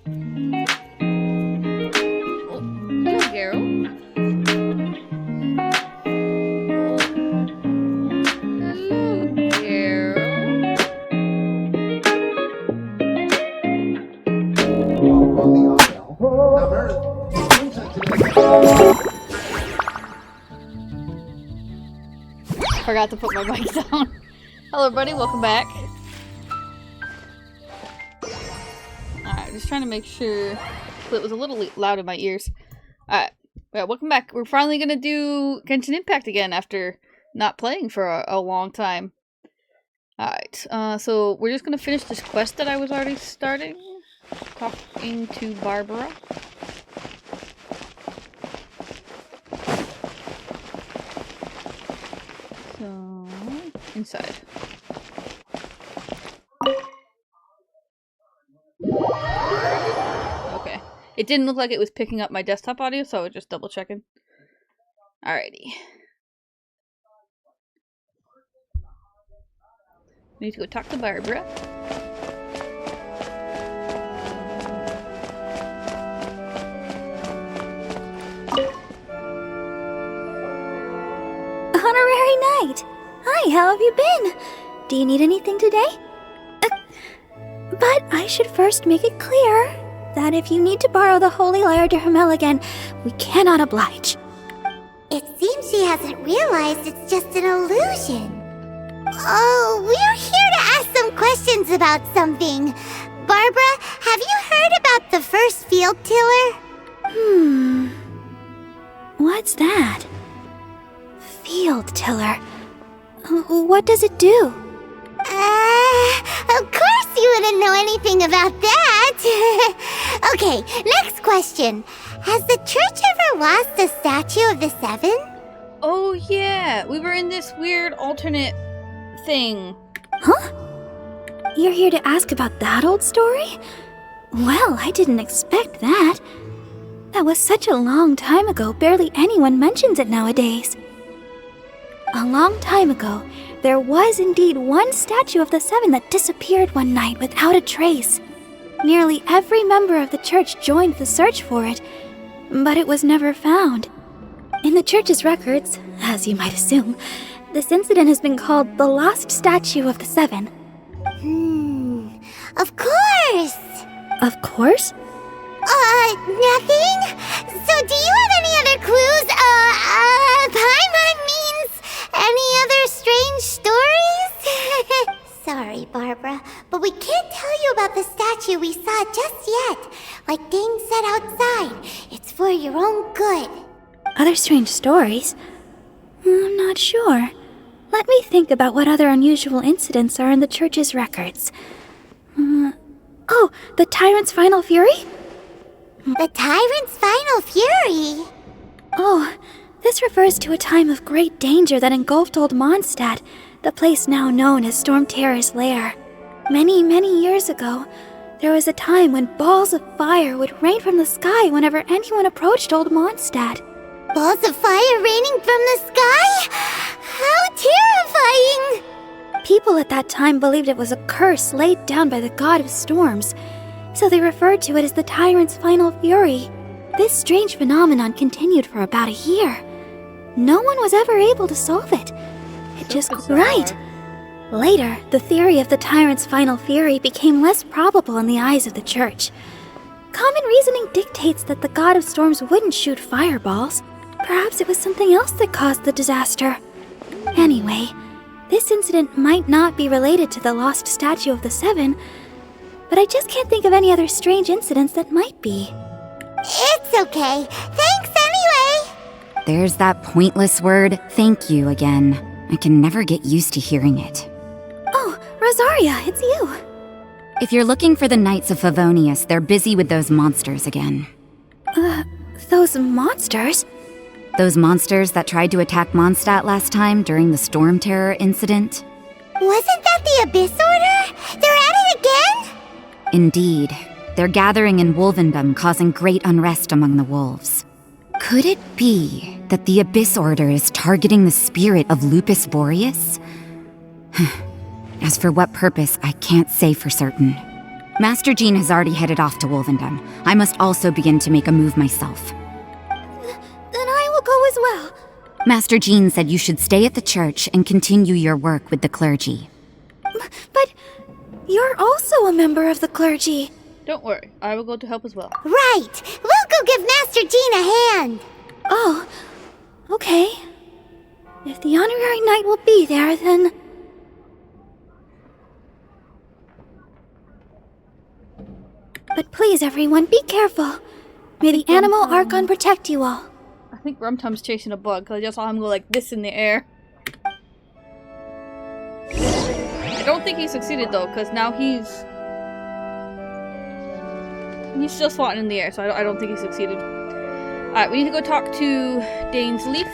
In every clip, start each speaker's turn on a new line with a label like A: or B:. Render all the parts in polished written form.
A: Oh, hello, Garo. Forgot to put my mic down. Hello everybody, welcome back. Alright, just trying to make sure it was a little loud in my ears. Alright, yeah, welcome back. We're finally gonna do Genshin Impact again after not playing for a long time. Alright, so we're just gonna finish this quest that I was already starting. Talking to Barbara. So, inside. Okay. It didn't look like it was picking up my desktop audio, so I was just double checking. Alrighty. Need to go talk to Barbara.
B: Honorary Knight! Hi, how have you been? Do you need anything today? But I should first make it clear that if you need to borrow the Holy Lyre to Hermel again, we cannot oblige.
C: It seems she hasn't realized it's just an illusion. Oh, we're here to ask some questions about something. Barbara, have you heard about the first field tiller?
B: What's that? Field tiller. What does it do?
C: Of course you wouldn't know anything about that. Okay, next question. Has the church ever lost a statue of the Seven?
A: Oh yeah, we were in this weird alternate thing.
B: Huh? You're here to ask about that old story? Well, I didn't expect that. That was such a long time ago, barely anyone mentions it nowadays. A long time ago, there was indeed one statue of the Seven that disappeared one night without a trace. Nearly every member of the church joined the search for it, but it was never found. In the church's records, as you might assume, this incident has been called the Lost Statue of the Seven.
C: Of course!
B: Of course?
C: Nothing? So do you have any other clues? Paimon means any other strange stories? Sorry, Barbara, but we can't tell you about the statue we saw just yet. Like Dane said outside, it's for your own good.
B: Other strange stories? I'm not sure. Let me think about what other unusual incidents are in the church's records. Oh, the Tyrant's Final Fury?
C: The Tyrant's Final Fury?
B: Oh, this refers to a time of great danger that engulfed Old Mondstadt, the place now known as Storm Terror's lair. Many, many years ago, there was a time when balls of fire would rain from the sky whenever anyone approached Old Mondstadt.
C: Balls of fire raining from the sky? How terrifying!
B: People at that time believed it was a curse laid down by the god of storms, so they referred to it as the Tyrant's Final Fury. This strange phenomenon continued for about a year. No one was ever able to solve it. It just grew right. Later, the theory of the Tyrant's Final Fury became less probable in the eyes of the church. Common reasoning dictates that the god of storms wouldn't shoot fireballs. Perhaps it was something else that caused the disaster. Anyway, this incident might not be related to the lost statue of the Seven, but I just can't think of any other strange incidents that might be.
C: It's okay. Thanks anyway.
D: There's that pointless word, thank you, again. I can never get used to hearing it.
B: Oh, Rosaria, it's you.
D: If you're looking for the Knights of Favonius, they're busy with those monsters again.
B: Those monsters?
D: Those monsters that tried to attack Mondstadt last time during the Storm Terror incident?
C: Wasn't that the Abyss Order? They're at it again?
D: Indeed. They're gathering in Wolvendom, causing great unrest among the wolves. Could it be that the Abyss Order is targeting the spirit of Lupus Boreas? As for what purpose, I can't say for certain. Master Jean has already headed off to Wolvendom. I must also begin to make a move myself.
B: Then I will go as well.
D: Master Jean said you should stay at the church and continue your work with the clergy.
B: But you're also a member of the clergy.
A: Don't worry, I will go to help as well.
C: Right! We'll go give Master Jean a hand!
B: Oh, okay. If the honorary knight will be there, then... But please, everyone, be careful. May the animal Archon protect you all.
A: I think Rumtum's chasing a bug, because I just saw him go like this in the air. I don't think he succeeded though, because now he's still swatting in the air, so I don't think he succeeded. Alright, we need to go talk to Dane's Leaf.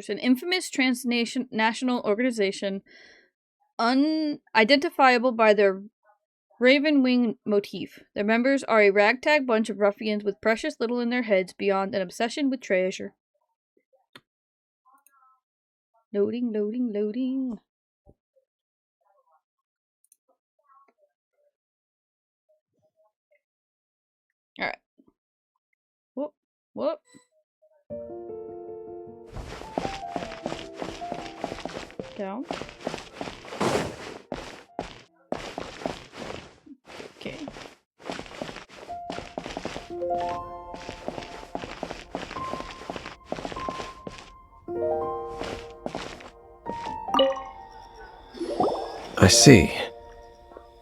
A: An infamous transnational organization unidentifiable by their raven wing motif. Their members are a ragtag bunch of ruffians with precious little in their heads beyond an obsession with treasure. Loading, loading, loading. Alright. Whoop, whoop. Down. Okay.
E: I see.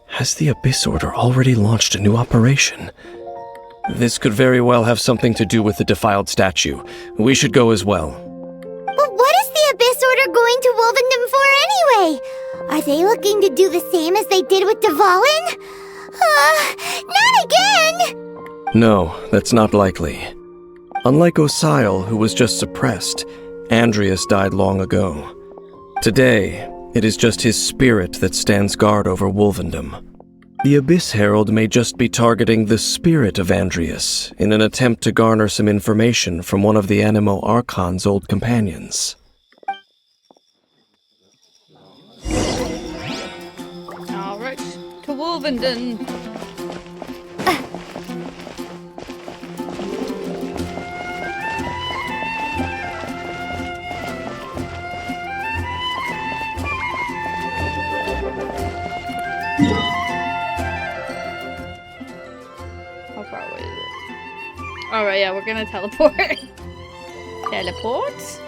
E: Has the Abyss Order already launched a new operation? This could very well have something to do with the defiled statue. We should go as well.
C: But what is the Abyss Order going to Wolvendom for anyway? Are they looking to do the same as they did with Dvalin? Not again!
E: No, that's not likely. Unlike Osile, who was just suppressed, Andrias died long ago. Today, it is just his spirit that stands guard over Wolvendom. The Abyss Herald may just be targeting the spirit of Andrias in an attempt to garner some information from one of the Animo Archon's old companions.
A: Alright, to Wolvendom. How far away is it? Alright, yeah, we're gonna teleport. Teleport?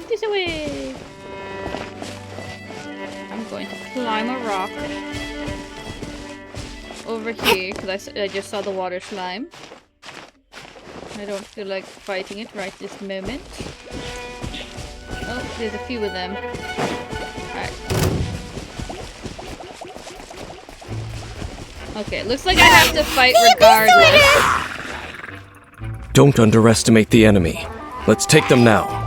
A: This way! I'm going to climb a rock over here because I just saw the water slime. I don't feel like fighting it right this moment. Oh, there's a few of them. Alright. Okay, looks like I have to fight regardless.
E: Don't underestimate the enemy. Let's take them now.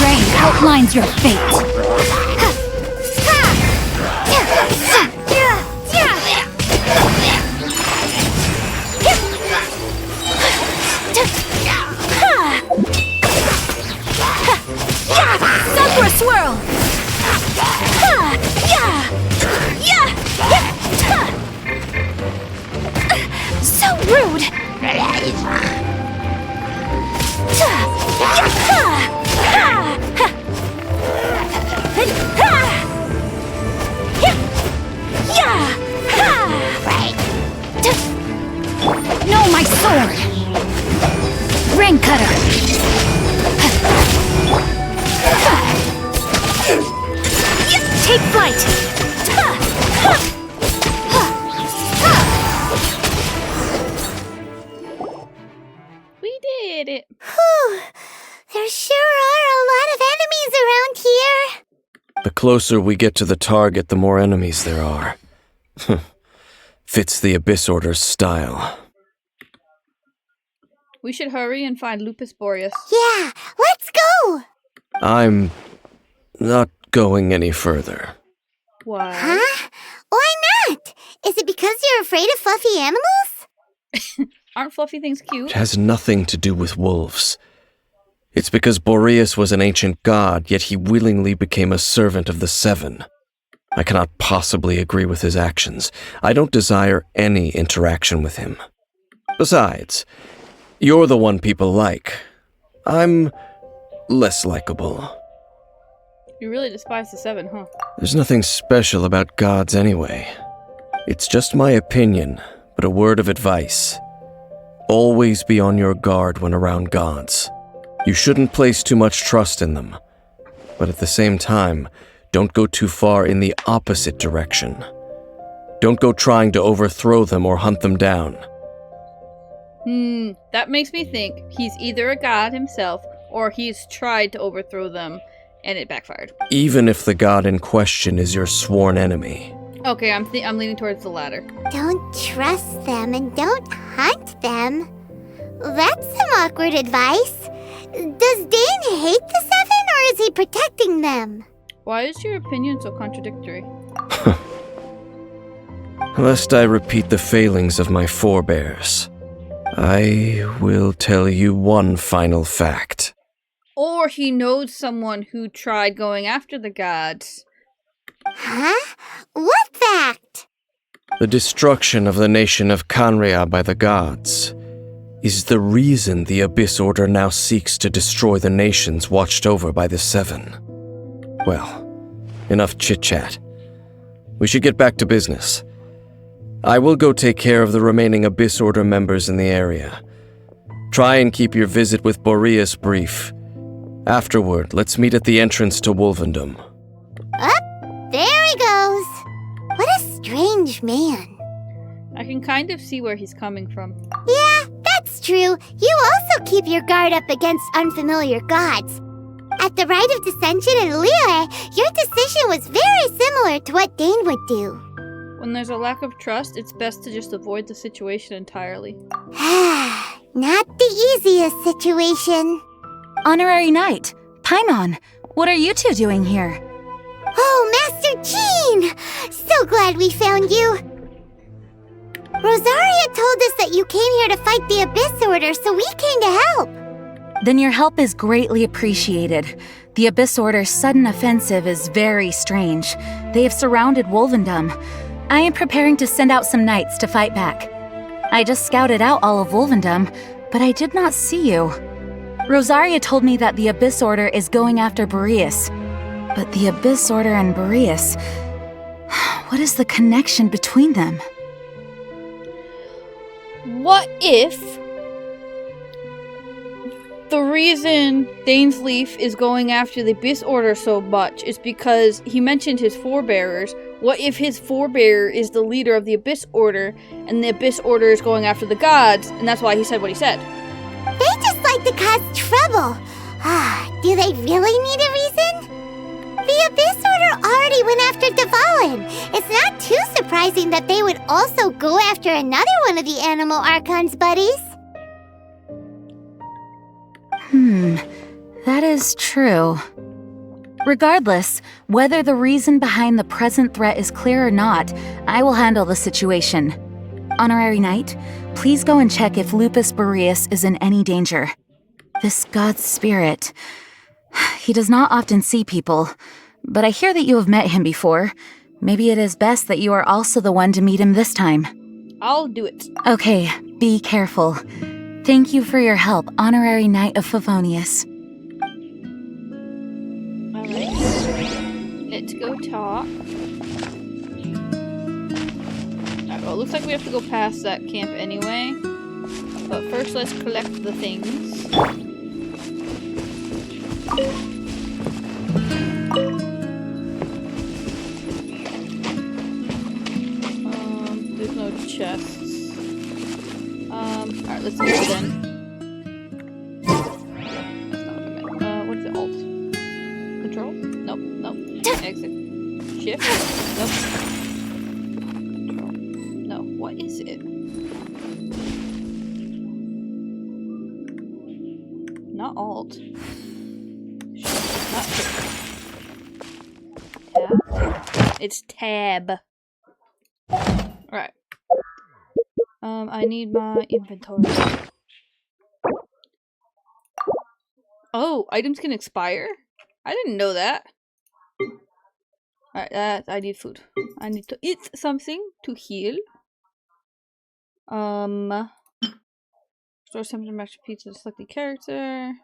D: Rain outlines your fate.
B: Sakura swirl! So rude!
D: No, my sword! Ring cutter!
B: Take flight!
A: We did it.
C: Whew. There sure are a lot of enemies around here.
E: The closer we get to the target, the more enemies there are. Fits the Abyss Order's style.
A: We should hurry and find Lupus Boreas.
C: Yeah, let's go.
E: I'm not going any further.
A: Why?
C: Huh? Why not? Is it because you're afraid of fluffy animals?
A: Aren't fluffy things cute?
E: It has nothing to do with wolves. It's because Boreas was an ancient god, yet he willingly became a servant of the Seven. I cannot possibly agree with his actions. I don't desire any interaction with him. Besides, you're the one people like. I'm less likable.
A: You really despise the Seven, huh?
E: There's nothing special about gods anyway. It's just my opinion, but a word of advice. Always be on your guard when around gods. You shouldn't place too much trust in them, but at the same time, don't go too far in the opposite direction. Don't go trying to overthrow them or hunt them down.
A: That makes me think he's either a god himself, or he's tried to overthrow them, and it backfired.
E: Even if the god in question is your sworn enemy.
A: Okay, I'm leaning towards the latter.
C: Don't trust them and don't hunt them. That's some awkward advice. Does Dane hate the Seven, or is he protecting them?
A: Why is your opinion so contradictory?
E: Lest I repeat the failings of my forebears, I will tell you one final fact.
A: Or he knows someone who tried going after the gods.
C: Huh? What fact?
E: The destruction of the nation of Canria by the gods is the reason the Abyss Order now seeks to destroy the nations watched over by the Seven. Well, enough chit-chat. We should get back to business. I will go take care of the remaining Abyss Order members in the area. Try and keep your visit with Boreas brief. Afterward, let's meet at the entrance to Wolvendom.
C: There he goes. What a strange man.
A: I can kind of see where he's coming from.
C: Yeah, that's true. You also keep your guard up against unfamiliar gods. At the Rite of Dissension in Liyue, your decision was very similar to what Dane would do.
A: When there's a lack of trust, it's best to just avoid the situation entirely.
C: Not the easiest situation.
D: Honorary Knight, Paimon, what are you two doing here?
C: Oh, Master Jean! So glad we found you. Rosaria told us that you came here to fight the Abyss Order, so we came to help.
D: Then your help is greatly appreciated. The Abyss Order's sudden offensive is very strange. They have surrounded Wolvendom. I am preparing to send out some knights to fight back. I just scouted out all of Wolvendom, but I did not see you. Rosaria told me that the Abyss Order is going after Boreas. But the Abyss Order and Boreas... what is the connection between them?
A: What if the reason Dane's Leaf is going after the Abyss Order so much is because he mentioned his forebearers? What if his forebearer is the leader of the Abyss Order, and the Abyss Order is going after the gods, and that's why he said what he said?
C: They just like to cause trouble. Do they really need a reason? The Abyss Order already went after Dvalin. It's not too surprising that they would also go after another one of the Animal Archon's buddies.
D: That is true. Regardless, whether the reason behind the present threat is clear or not, I will handle the situation. Honorary Knight, please go and check if Lupus Boreas is in any danger. This god's spirit... he does not often see people, but I hear that you have met him before. Maybe it is best that you are also the one to meet him this time.
A: I'll do it.
D: Okay, be careful. Thank you for your help, Honorary Knight of Favonius.
A: Alright. Let's go talk. Alright, well, it looks like we have to go past that camp anyway. But first, let's collect the things. There's no chests. Alright, let's move then. Shift? Nope. No, what is it? Not Alt. Not Shift. Tab? It's Tab. Alright. I need my inventory. Oh, items can expire? I didn't know that. Alright, I need food. I need to eat something to heal. Store temperature match pizza to select the character.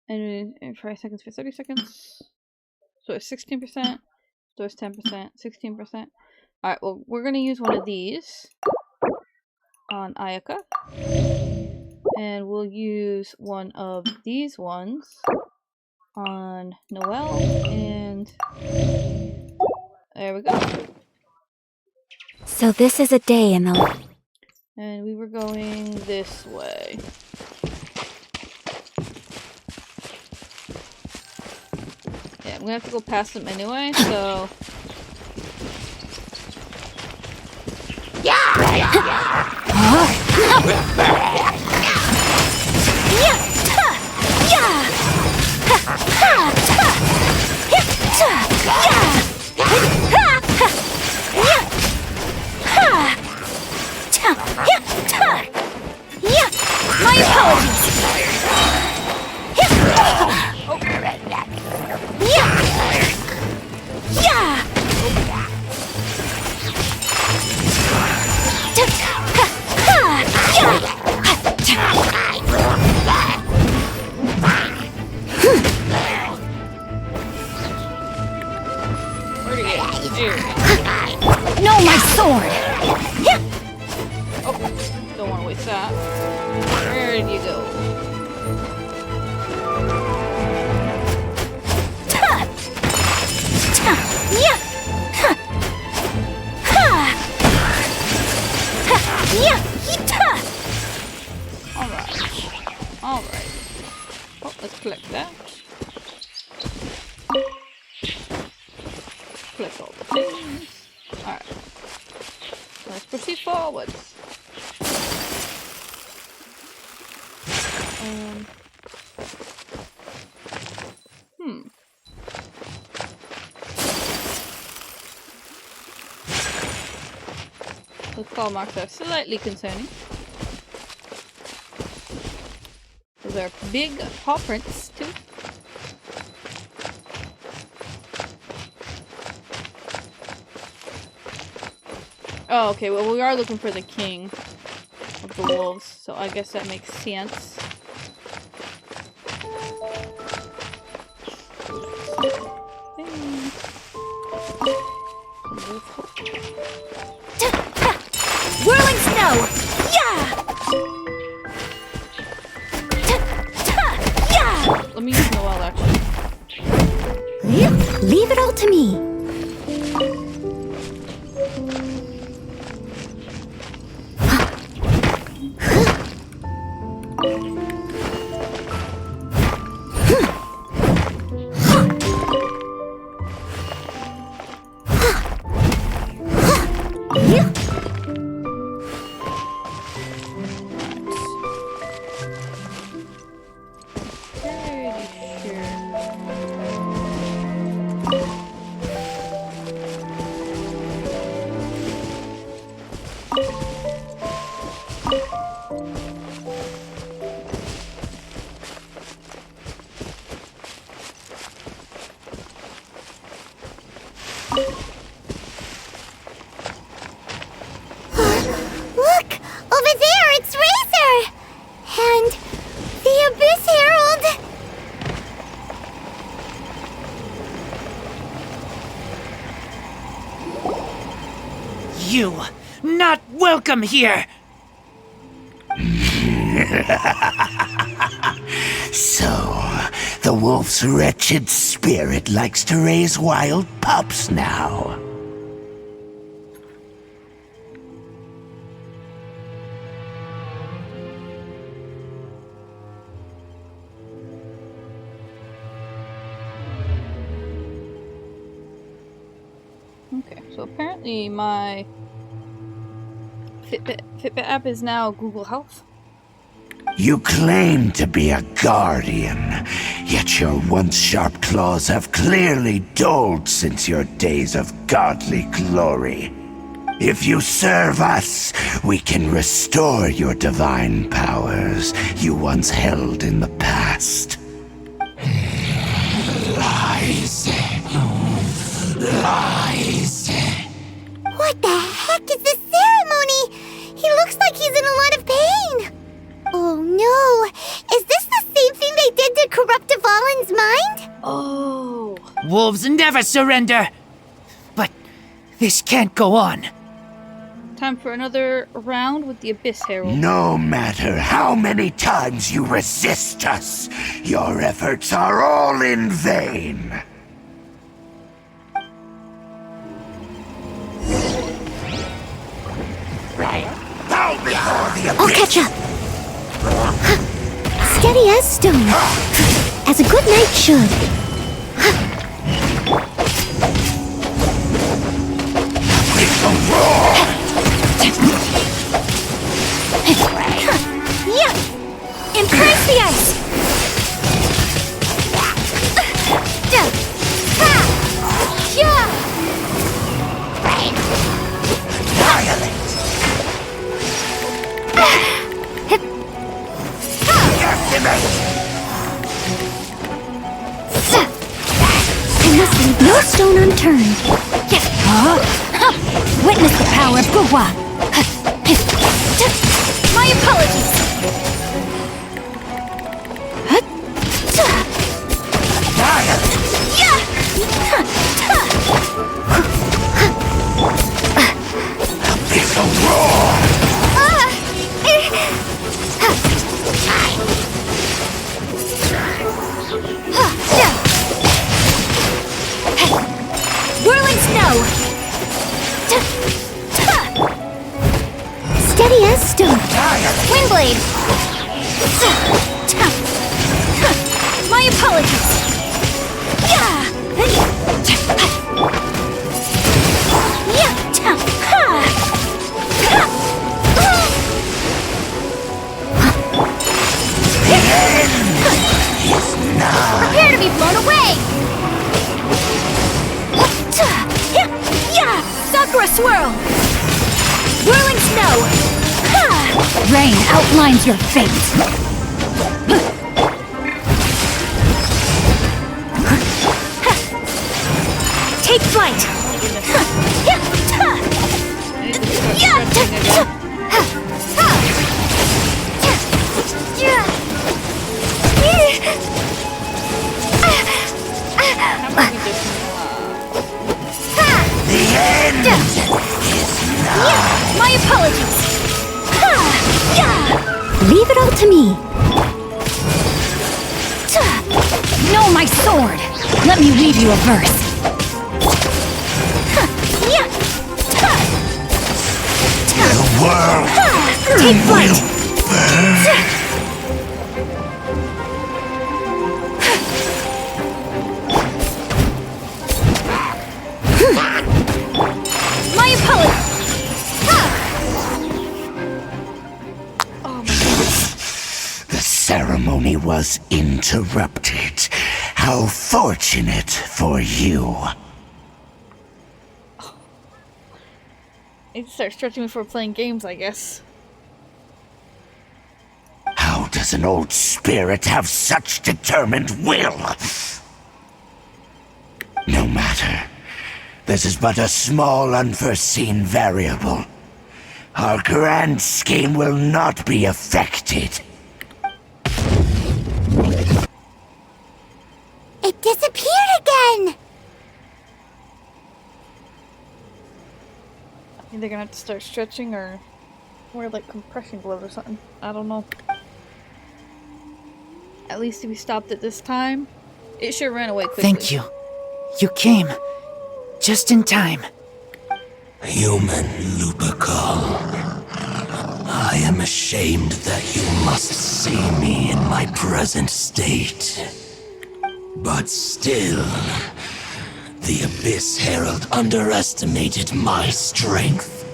A: And 5 seconds for 30 seconds. So it's 16%. So it's 10%, 16%. Alright, well, we're gonna use one of these on Ayaka. And we'll use one of these ones on Noelle. And there we go.
B: So this is a day in the...
A: And we were going this way. Yeah, I'm gonna have to go past them anyway, so...
B: My apologies! No, my sword!
A: Oh, don't want to waste that. Where did you go? Alright. Alright. Oh, let's collect that. Collect all the things. Alright. Let's proceed forwards. Those claw marks are slightly concerning. Those are big paw prints, too. Oh, okay, well, we are looking for the king of the wolves, so I guess that makes sense.
B: Whirling snow! Yeah!
A: Let me use Noelle, actually.
B: Leave it all to me.
C: Look! Over there, it's Razor! And the Abyss Herald!
F: You not welcome here!
G: So, the wolf's wretched spirit likes to raise wild pups now.
A: So apparently my Fitbit app is now Google Health.
G: You claim to be a guardian, yet your once sharp claws have clearly dulled since your days of godly glory. If you serve us, we can restore your divine powers you once held in the past. Lies. Lies.
C: What the heck is this ceremony? He looks like he's in a lot of pain. Oh no! Is this the same thing they did to corrupt Dvalin's mind?
A: Oh.
F: Wolves never surrender! But this can't go on.
A: Time for another round with the Abyss Herald.
G: No matter how many times you resist us, your efforts are all in vain. Bow before the
C: I'll catch up. Steady as stone. As a good knight should. Yeah! Embrace the ice! I must leave no stone unturned. Witness the power of Gugwa. My apologies. Whirling snow. Steady as stone. Windblade. My apologies. Prepare to be blown away. Sakura swirl. Whirling snow. Rain outlines your fate. Take flight.
G: The end
C: My apologies. Leave it all to me.
D: No, my sword! Let me read you a verse.
G: the world.
C: Take flight. My apologies.
G: The ceremony was interrupted. How fortunate for you.
A: I need to start stretching before playing games, I guess.
G: How does an old spirit have such determined will? No matter. This is but a small unforeseen variable. Our grand scheme will not be affected.
C: It disappeared again.
A: I think they're gonna have to start stretching or wear like compression gloves or something. I don't know. At least if we stopped it this time, it sure ran away quickly.
F: Thank you. You came. Just in time.
G: Human Lupercal, I am ashamed that you must see me in my present state. But still, The Abyss Herald underestimated my strength.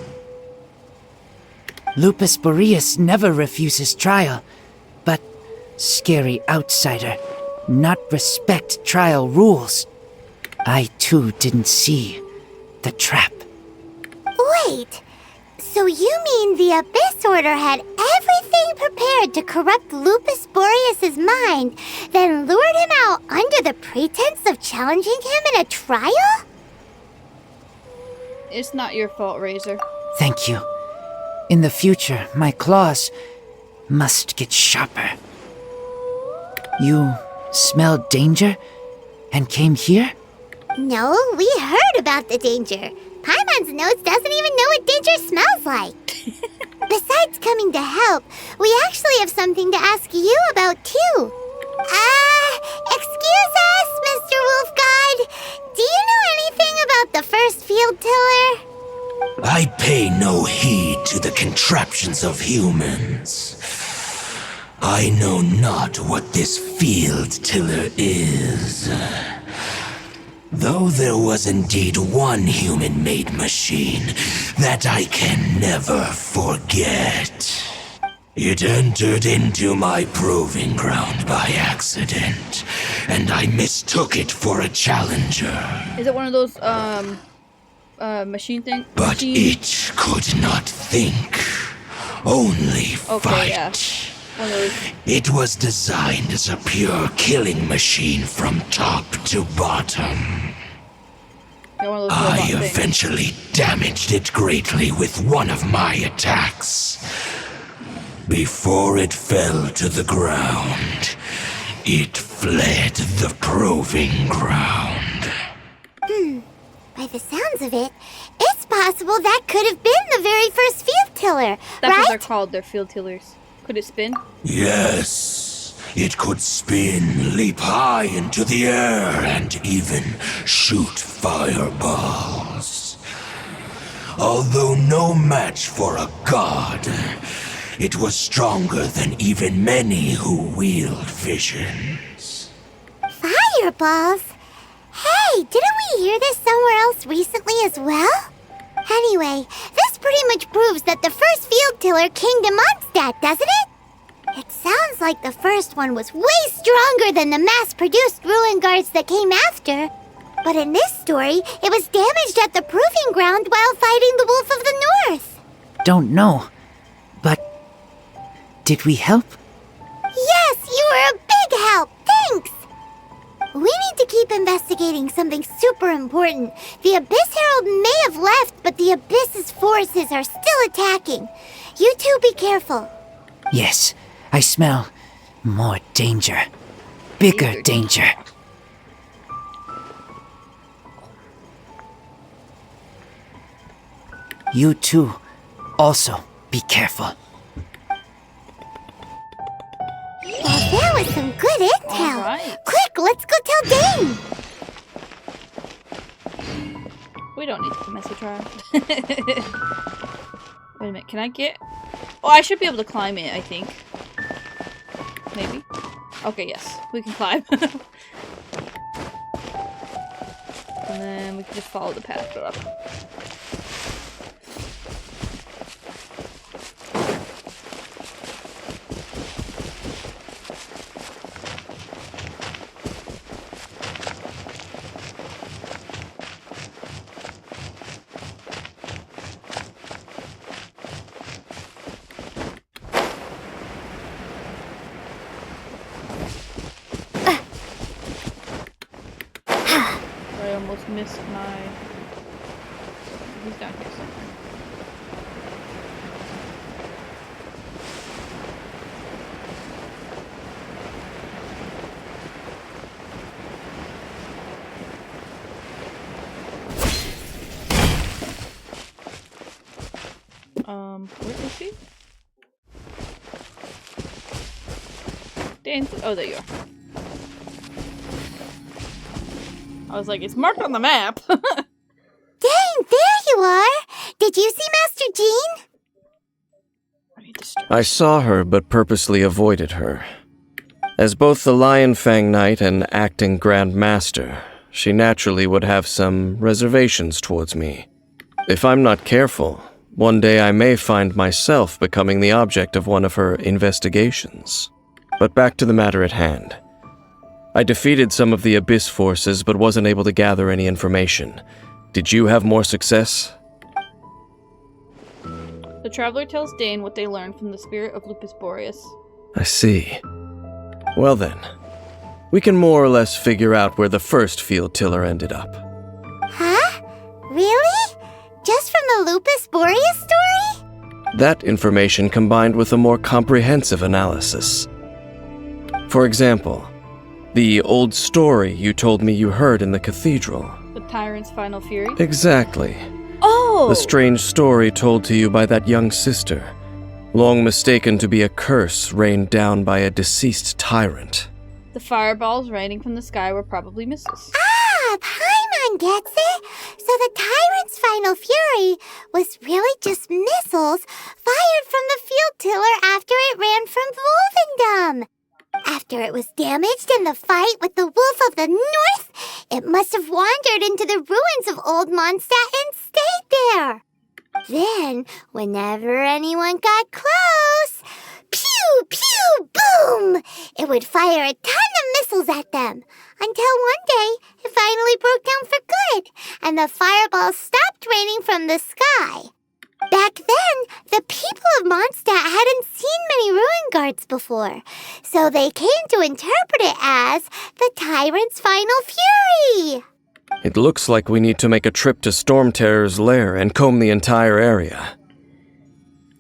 F: Lupus Boreas never refuses trial, but scary outsider, not respect trial rules. I too didn't see the trap.
C: Wait, so you mean the Abyss Order had everything prepared to corrupt Lupus Boreas' mind, then lured him out under the pretense of challenging him in a trial?
A: It's not your fault, Razor.
F: Thank you. In the future, my claws must get sharper. You smelled danger and came here?
C: No, we heard about the danger. Paimon's nose doesn't even know what danger smells like. Besides coming to help, we actually have something to ask you about too. Excuse us, Mr. Wolf God. Do you know anything about the first field tiller?
G: I pay no heed to the contraptions of humans. I know not what this field tiller is. Though there was indeed one human-made machine that I can never forget. It entered into my proving ground by accident, and I mistook it for a challenger.
A: Is it one of those, machine thing?
G: But it could not think, only fight.
A: Yeah. One of those.
G: It was designed as a pure killing machine from top to bottom.
A: Yeah, one of those
G: I
A: robot things.
G: eventually damaged it greatly with one of my attacks. Before it fell to the ground, it fled the proving ground.
C: By the sounds of it, it's possible that could have been the very first field tiller,
A: That's what they're
C: right?
A: called, they're field tillers. Could it spin?
G: Yes, it could spin, leap high into the air, and even shoot fireballs. Although no match for a god, it was stronger than even many who wield visions.
C: Fireballs? Hey, didn't we hear this somewhere else recently as well? Anyway, this pretty much proves that the first field tiller came to Mondstadt, doesn't it? It sounds like the first one was way stronger than the mass-produced ruin guards that came after. But in this story, it was damaged at the proving ground while fighting the Wolf of the North.
F: Don't know, but did we help?
C: Yes, you were a big help. Thanks. We need to keep investigating something super important. The Abyss Herald may have left, but the Abyss's forces are still attacking. You two be careful.
F: Yes, I smell more danger. Bigger danger. You too, also be careful.
C: Well, that was some good intel.
A: Alright.
C: Quick, let's go tell Dane.
A: We don't need to message her. Wait a minute, can I get... Oh, I should be able to climb it, I think. Maybe? Okay, yes. We can climb. And then we can just follow the path up. I almost missed my... He's down here somewhere. Where is he? Dan, oh, there you are. I was like, it's marked on the map.
C: Dane, there you are. Did you see Master Jean?
A: I need to stretch.
E: I saw her but purposely avoided her. As both the Lion Fang Knight and acting Grand Master, she naturally would have some reservations towards me. If I'm not careful, one day I may find myself becoming the object of one of her investigations. But back to the matter at hand. I defeated some of the Abyss forces, but wasn't able to gather any information. Did you have more success?
A: The traveler tells Dane what they learned from the spirit of Lupus Boreas.
E: I see. Well then, we can more or less figure out where the first field tiller ended up.
C: Huh? Really? Just from the Lupus Boreas story?
E: That information combined with a more comprehensive analysis. For example, the old story you told me you heard in the cathedral.
A: The Tyrant's Final Fury?
E: Exactly.
A: Oh!
E: The strange story told to you by that young sister, long mistaken to be a curse rained down by a deceased tyrant.
A: The fireballs raining from the sky were probably missiles.
C: Ah, Paimon gets it! So the Tyrant's Final Fury was really just missiles fired from the field tiller after it ran from Wolvendom! After it was damaged in the fight with the Wolf of the North, it must have wandered into the ruins of Old Mondstadt and stayed there. Then, whenever anyone got close, pew, pew, boom! It would fire a ton of missiles at them, until one day it finally broke down for good, and the fireballs stopped raining from the sky. Back then, the people of Mondstadt hadn't seen many ruin guards before, so they came to interpret it as the Tyrant's Final Fury.
E: It looks like we need to make a trip to Storm Terror's lair and comb the entire area.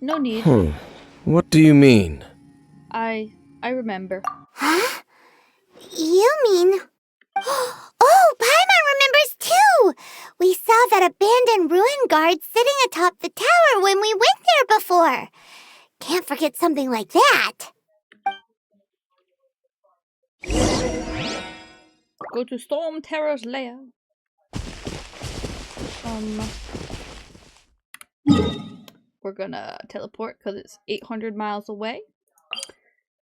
A: No need.
E: What do you mean?
A: I remember.
C: Huh? You mean... Oh, Paimon remembers too! We saw that abandoned ruin guard sitting atop the tower when we went there before. Can't forget something like that.
A: Go to Storm Terror's lair. We're gonna teleport because it's 800 miles away.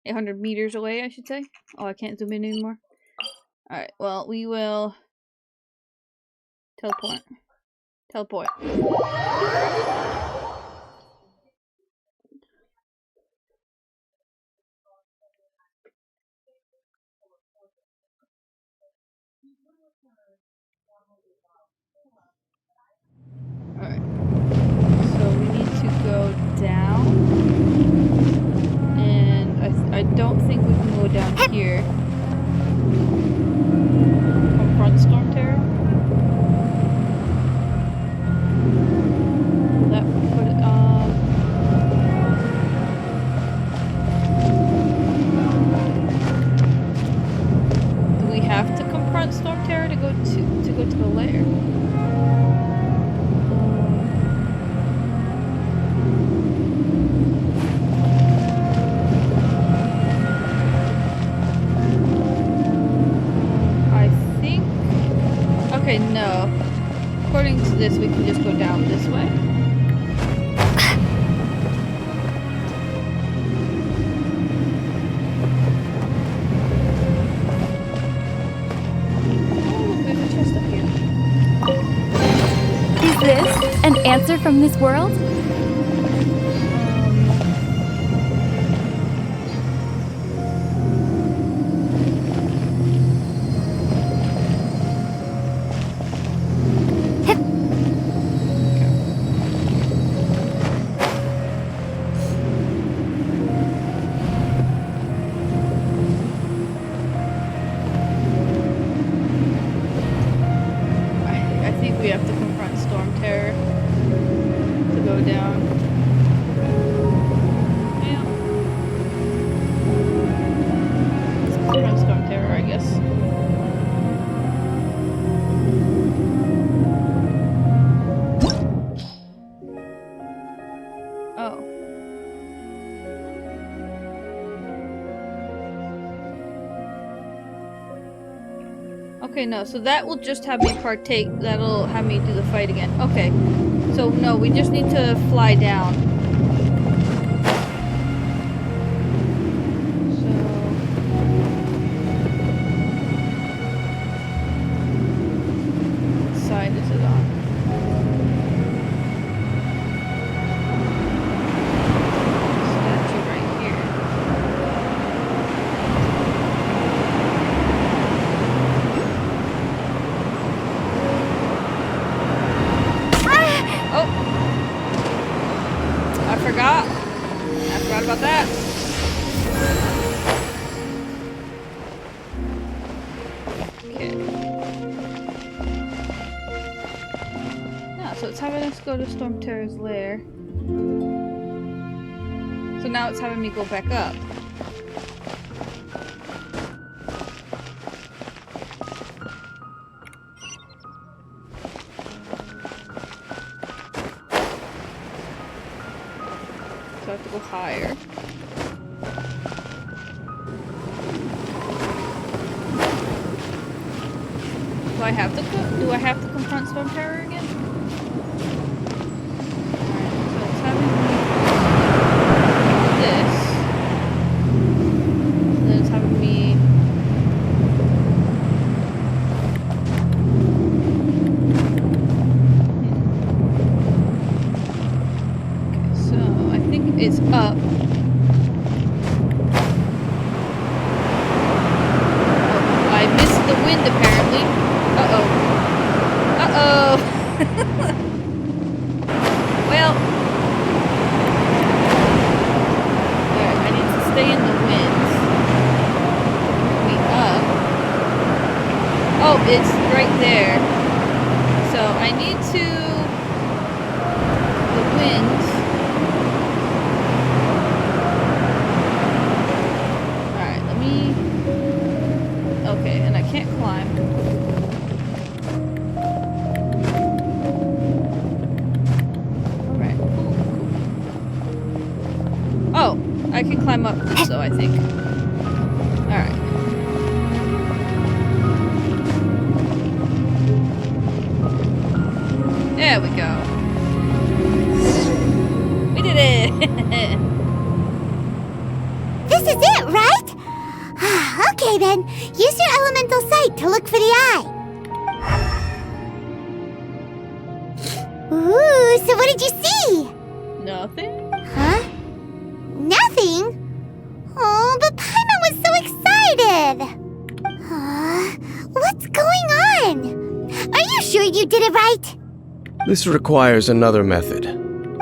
A: 800 meters away, I should say. Oh, I can't zoom in anymore. Alright, well, we will teleport. Teleport. Alright. So we need to go down. And I don't think we can go down here. Confront Storm Terror. That would put it do we have to confront Storm Terror to go to the lair? Okay, no. According to this, we can just go down this way. Oh, there's a chest up here.
B: Is this an answer from this world? Okay, no, so that will just have me partake. That'll have me do the fight again. Okay, so no, we just need to fly down. So...
A: it's having us go to Storm Terror's lair. So now it's having me go back up. So I have to go higher. Do I have to confront Storm Terror again? Alright, so it's having me this. And then it's having me Okay, so I think it's up. Oh, I missed the wind apparently. Uh-oh. Uh-oh. Well. Alright, I need to stay in the wind. Me up. Oh, it's right there. So I need to... The wind. Alright, let me... Okay, and I can't climb. Oh, I can climb up, so I think. Alright. There we go. We did it!
C: This is it, right? Okay then, use your elemental sight to look for the eye. Ooh, so what did you see?
A: Nothing?
C: Huh? Nothing? Oh, but Paimon was so excited! What's going on? Are you sure you did it right?
E: This requires another method.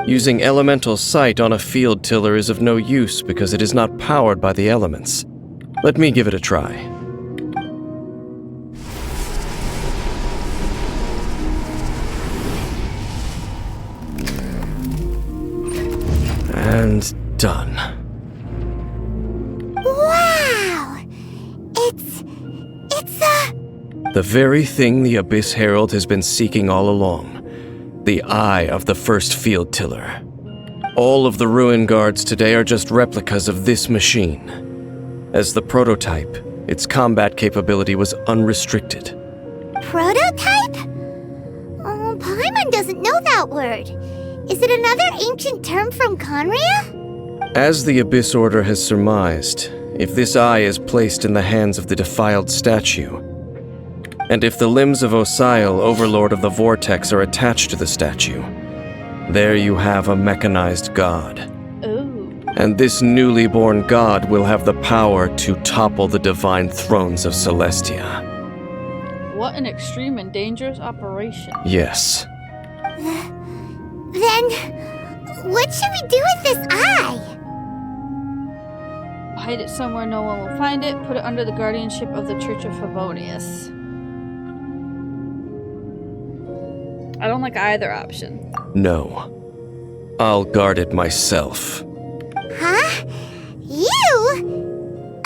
E: Using elemental sight on a field tiller is of no use because it is not powered by the elements. Let me give it a try. And done.
C: Wow! It's
E: The very thing the Abyss Herald has been seeking all along. The eye of the first field tiller. All of the ruin guards today are just replicas of this machine. As the prototype, its combat capability was unrestricted.
C: prototype? Oh, Paimon doesn't know that word. Is it another ancient term from Conria?
E: As the Abyss Order has surmised, if this eye is placed in the hands of the defiled statue, and if the limbs of Osial, Overlord of the Vortex, are attached to the statue, there you have a mechanized god.
A: Ooh.
E: And this newly born god will have the power to topple the divine thrones of Celestia.
A: What an extreme and dangerous operation.
E: Yes.
C: Then, what should we do with this eye?
A: Hide it somewhere no one will find it. Put it under the guardianship of the Church of Favonius. I don't like either option.
E: No. I'll guard it myself.
C: Huh? You?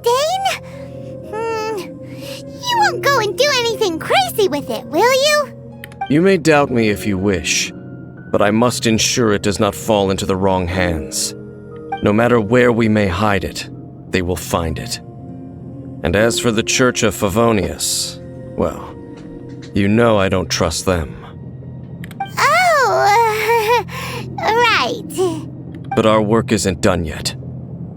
C: Dane? You won't go and do anything crazy with it, will you?
E: You may doubt me if you wish, but I must ensure it does not fall into the wrong hands. No matter where we may hide it, they will find it. And as for the Church of Favonius, well, you know I don't trust them.
C: Oh, right.
E: But our work isn't done yet.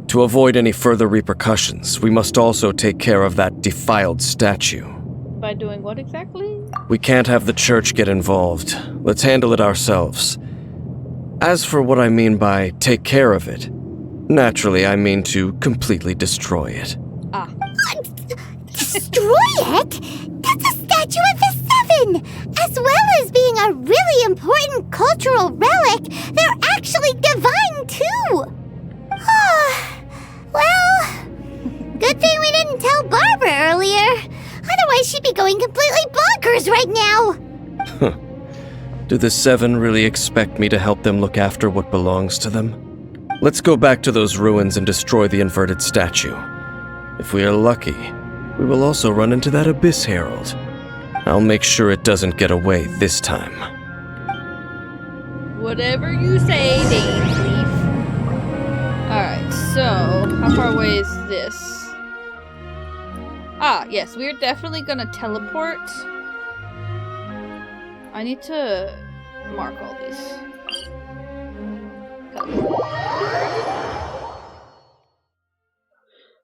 E: To avoid any further repercussions, we must also take care of that defiled statue.
A: By doing what exactly?
E: We can't have the church get involved. Let's handle it ourselves. As for what I mean by take care of it, naturally I mean to completely destroy it.
A: Ah.
C: Destroy it? That's a statue of the Seven! As well as being a really important cultural relic, they're actually divine too! Well, good thing we didn't tell Barbara earlier. Otherwise she'd be going completely bonkers right now!
E: Do the Seven really expect me to help them look after what belongs to them? Let's go back to those ruins and destroy the inverted statue. If we are lucky, we will also run into that Abyss Herald. I'll make sure it doesn't get away this time.
A: Whatever you say, Dainsleif. Alright, so how far away is this? Ah, yes, we're definitely gonna teleport. I need to mark all these.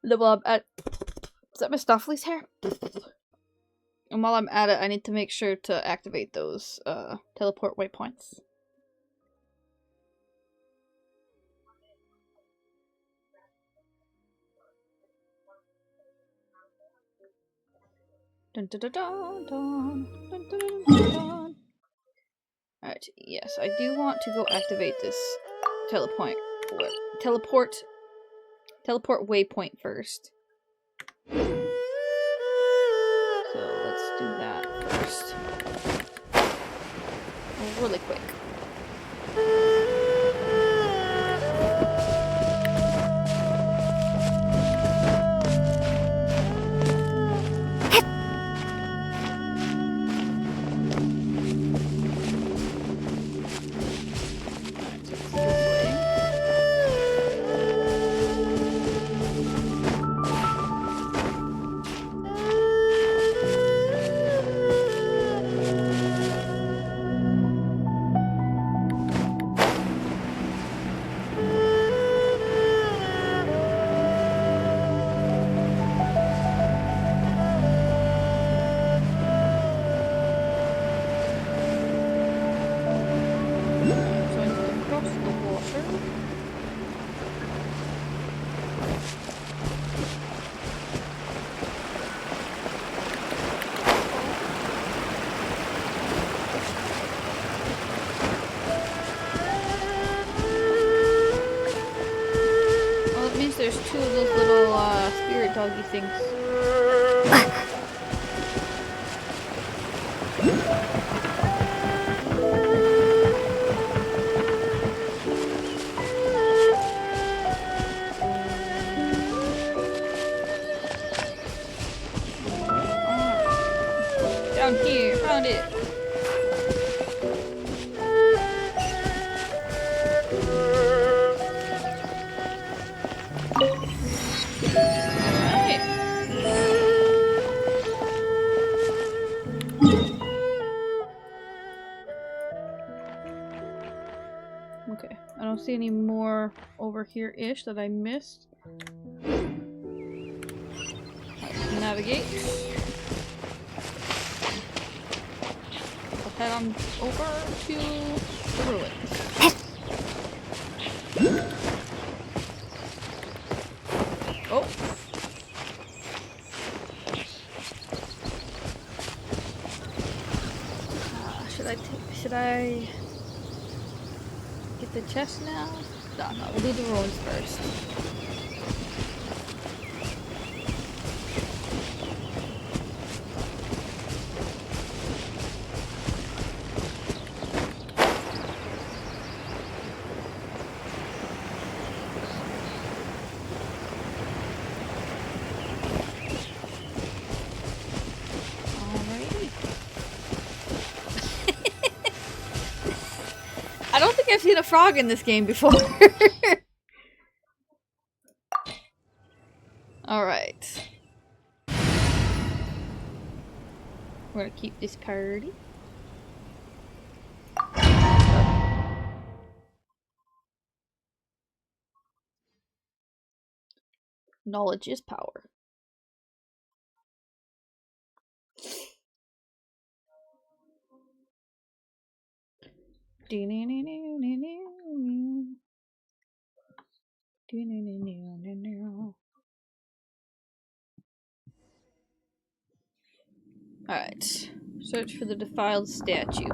A: While I'm at... Is that Mistopheles' hair? And while I'm at it, I need to make sure to activate those teleport waypoints. Dun, dun, dun, dun, dun, dun, dun, dun, dun. Alright, yes, I do want to go activate this teleport waypoint first. So let's do that first. Really quick. There's two of those little spirit doggy things. Down here, found it. Okay, I don't see any more over here-ish that I missed. Let's navigate. We'll head on over to the ruins. Oh! Should I get the chest now? No, we'll do the ruins first. I've seen a frog in this game before. Alright. We're gonna keep this party. Knowledge is power. Alright. Search for the defiled statue.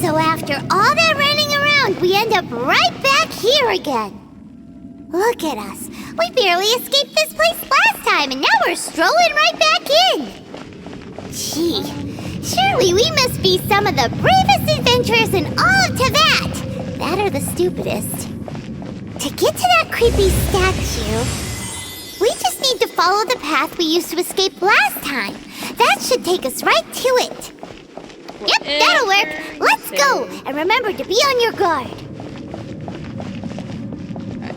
C: So after all that running around, we end up right back here again. Look at us, We barely escaped this place last time, and now we're strolling right back in. Gee, surely we must be some of the bravest adventurers in all of Teyvat. That or the stupidest. To get to that creepy statue, we just need to follow the path we used to escape last time. That should take us right to it. Yep, that'll work. Let's go. And remember to be on your guard.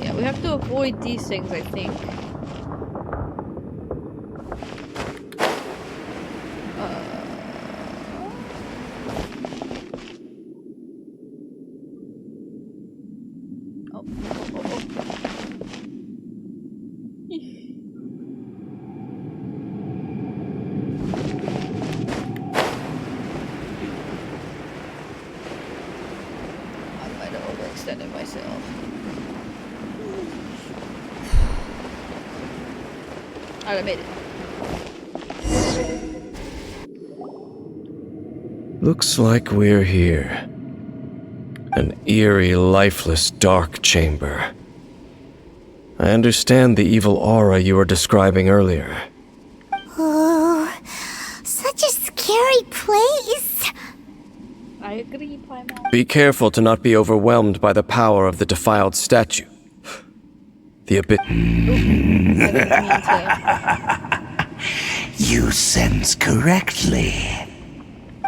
A: Yeah, we have to avoid these things, I think. Overextended myself. Alright, I made it.
E: Looks like we're here. An eerie, lifeless, dark chamber. I understand the evil aura you were describing earlier.
C: Oh, such a scary place.
A: I agree, Paimon.
E: Be careful to not be overwhelmed by the power of the defiled statue. The abyss.
A: I didn't mean to.
G: You sense correctly.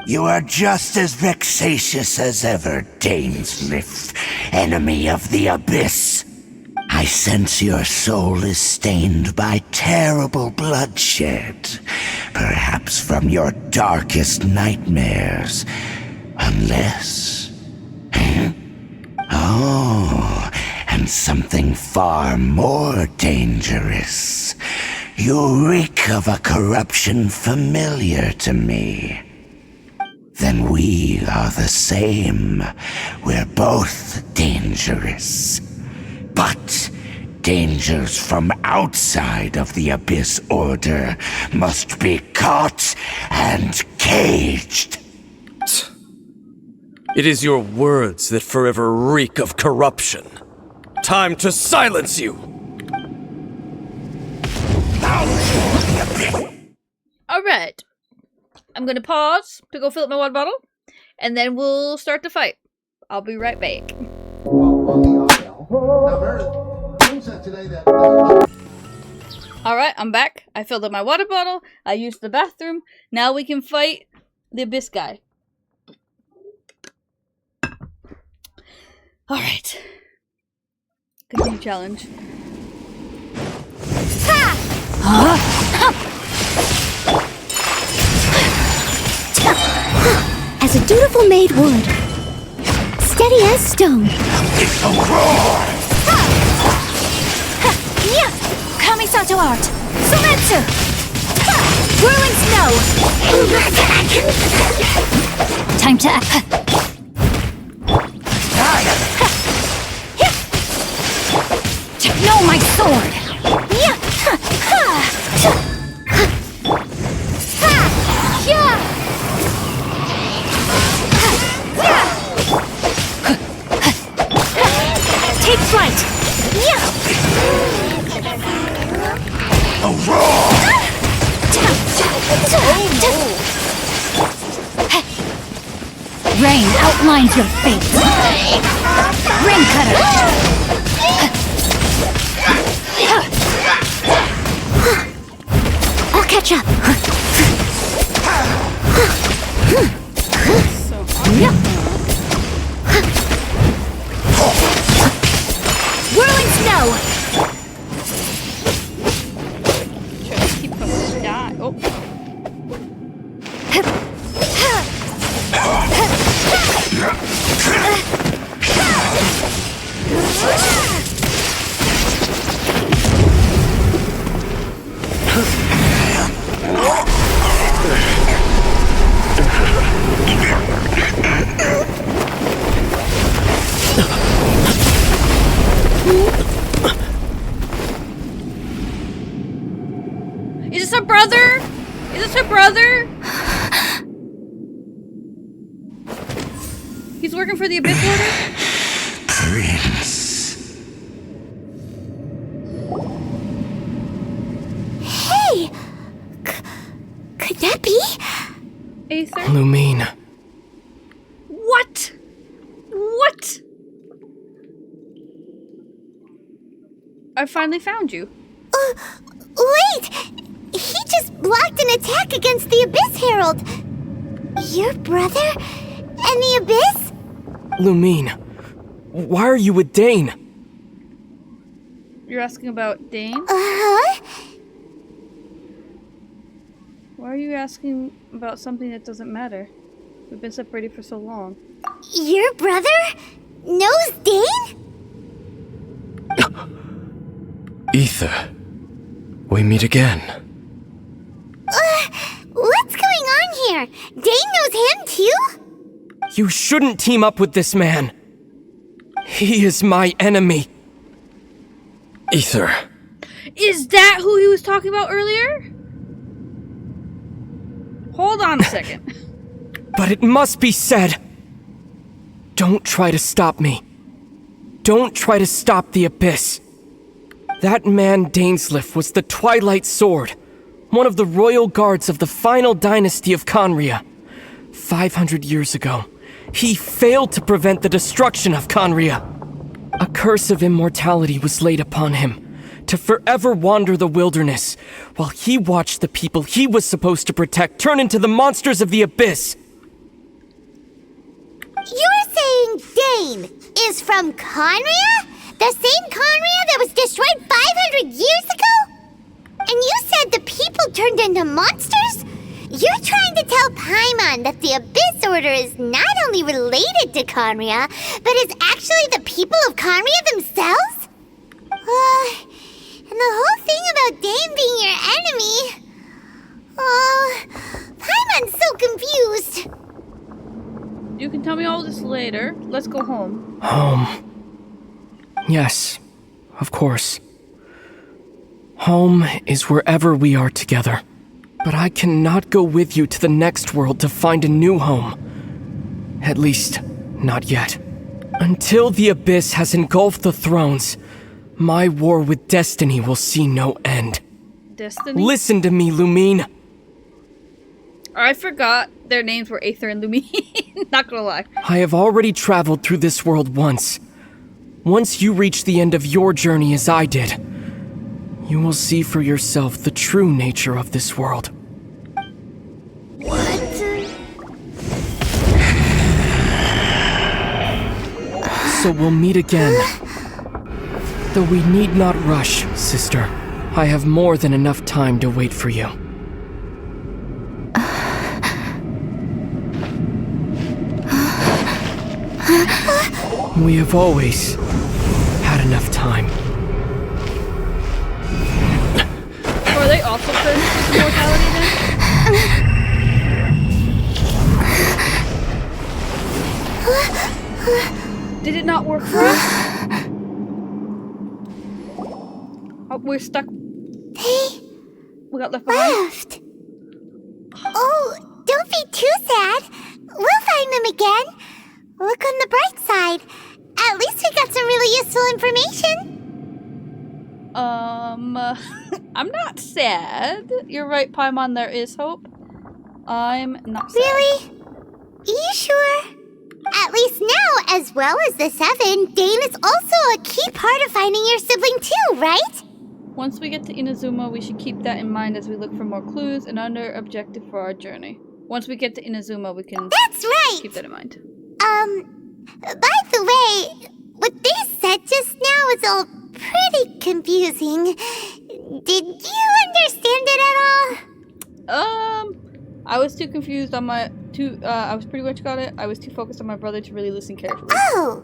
G: You are just as vexatious as ever, Dainsleif, enemy of the abyss. I sense your soul is stained by terrible bloodshed, perhaps from your darkest nightmares. Unless... Oh, and something far more dangerous. You reek of a corruption familiar to me. Then we are the same. We're both dangerous. But dangers from outside of the Abyss Order must be caught and caged.
E: It is your words that forever reek of corruption. Time to silence you!
A: Alright. I'm gonna pause to go fill up my water bottle, and then we'll start the fight. I'll be right back. Alright, I'm back. I filled up my water bottle. I used the bathroom. Now we can fight the Abyss guy. Alright. Continue challenge.
B: As a dutiful maid would. Steady as stone.
G: It's a roar!
B: Kamisato art. Sumetsu. Whirling snow. Time to know my sword. Take flight.
G: A roar!
B: Rain outlines your fate. Rain cutter. I'll catch up. Whirling snow.
A: Keep fucking die. Oh. Is this her brother? Is this her brother? He's working for the Abyss Order?
G: Prince.
H: Lumine.
A: What? What? I finally found you.
C: Wait! He just blocked an attack against the Abyss Herald! Your brother? And the Abyss?
H: Lumine, why are you with Dane?
A: You're asking about Dane?
C: Uh-huh?
A: Why are you asking about something that doesn't matter? We've been separated for so long.
C: Your brother knows Dane?
E: Ether, we meet again.
C: What's going on here? Dane knows him too?
H: You shouldn't team up with this man. He is my enemy.
E: Ether.
A: Is that who he was talking about earlier? Hold on a second.
H: But it must be said. Don't try to stop me. Don't try to stop the Abyss. That man Dainsleif was the Twilight Sword, one of the royal guards of the final dynasty of Conria. 500 years ago, he failed to prevent the destruction of Conria. A curse of immortality was laid upon him, to forever wander the wilderness, while he watched the people he was supposed to protect turn into the monsters of the Abyss.
C: You're saying Dane is from Conria? The same Conria that was destroyed 500 years ago? And you said the people turned into monsters? You're trying to tell Paimon that the Abyss Order is not only related to Conria, but is actually the people of Conria themselves? And the whole thing about Dane being your enemy... Paimon's so confused.
A: You can tell me all this later. Let's go home.
H: Home. Yes, of course. Home is wherever we are together. But I cannot go with you to the next world to find a new home. At least, not yet. Until the Abyss has engulfed the thrones, my war with Destiny will see no end.
A: Destiny?
H: Listen to me, Lumine.
A: I forgot their names were Aether and Lumine. Not gonna lie.
H: I have already traveled through this world once. Once you reach the end of your journey as I did, you will see for yourself the true nature of this world. So we'll meet again. Though we need not rush, sister. I have more than enough time to wait for you. We have always had enough time.
A: Are they also cursed with immortality then? Did it not work for us? Oh, we're stuck. We got left behind.
C: Left. Oh, don't be too sad. We'll find them again. Look on the bright side. At least we got some really useful information.
A: I'm not sad. You're right, Paimon, there is hope. I'm not sad.
C: Really? You sure? At least now, as well as the Seven, Dane is also a key part of finding your sibling too, right?
A: Once we get to Inazuma, we should keep that in mind as we look for more clues and another objective for our journey. Once we get to Inazuma, we can
C: That's right!
A: keep that in mind.
C: By the way, what they said just now is all pretty confusing. Did you understand it at all?
A: I was too confused on my I was pretty much got it. I was too focused on my brother to really listen carefully.
C: Oh!